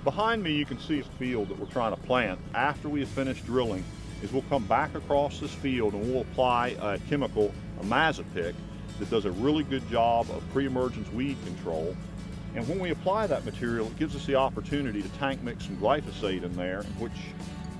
Behind me you can see a field that we're trying to plant. After we have finished drilling, is we'll come back across this field and we'll apply a chemical, a Mazapic, that does a really good job of pre-emergence weed control. And when we apply that material, it gives us the opportunity to tank mix some glyphosate in there, which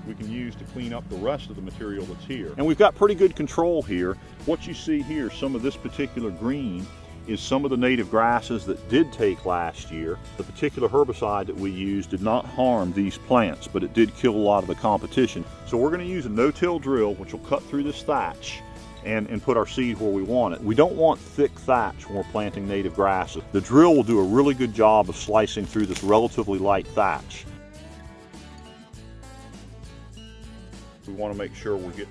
we can use to clean up the rest of the material that's here. And we've got pretty good control here. What you see here, some of this particular green, is some of the native grasses that did take last year. The particular herbicide that we used did not harm these plants, but it did kill a lot of the competition. So we're going to use a no-till drill, which will cut through this thatch and put our seed where we want it. We don't want thick thatch when we're planting native grasses. The drill will do a really good job of slicing through this relatively light thatch. We want to make sure we get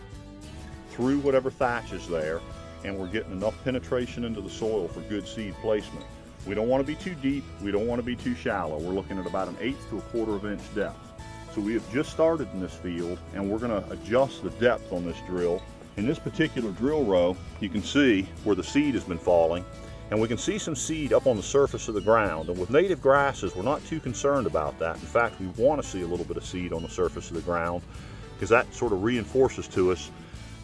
through whatever thatch is there and we're getting enough penetration into the soil for good seed placement. We don't want to be too deep, we don't want to be too shallow. We're looking at about an 1/8 to 1/4 inch depth. So we have just started in this field and we're going to adjust the depth on this drill. In this particular drill row, you can see where the seed has been falling, and we can see some seed up on the surface of the ground. And with native grasses, we're not too concerned about that. In fact, we want to see a little bit of seed on the surface of the ground because that sort of reinforces to us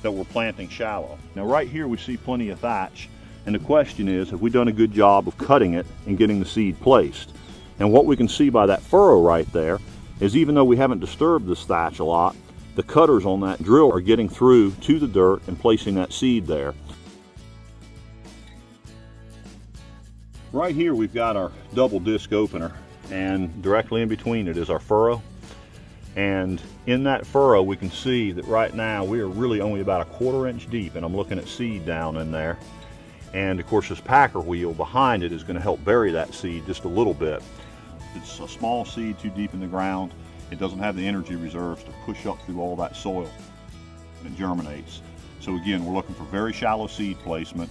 that we're planting shallow. Now right here we see plenty of thatch, and the question is, have we done a good job of cutting it and getting the seed placed? And what we can see by that furrow right there is, even though we haven't disturbed this thatch a lot, the cutters on that drill are getting through to the dirt and placing that seed there. Right here we've got our double disc opener, and directly in between it is our furrow. And in that furrow we can see that right now we are really only about 1/4 inch deep, and I'm looking at seed down in there. And of course this packer wheel behind it is going to help bury that seed just a little bit. It's a small seed too deep in the ground. It doesn't have the energy reserves to push up through all that soil, and it germinates. So again, we're looking for very shallow seed placement,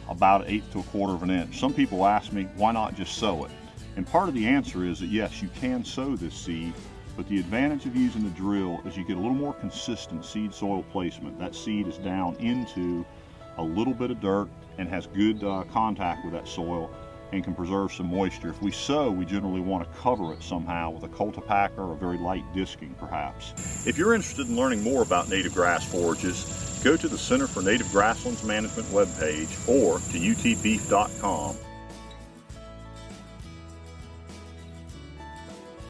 about 1/8 to 1/4 inch. Some people ask me, why not just sow it? And part of the answer is that yes, you can sow this seed, but the advantage of using the drill is you get a little more consistent seed soil placement. That seed is down into a little bit of dirt and has good contact with that soil and can preserve some moisture. If we sow, we generally want to cover it somehow with a cultipacker or a very light disking perhaps. If you're interested in learning more about native grass forages, go to the Center for Native Grasslands Management webpage or to utbeef.com.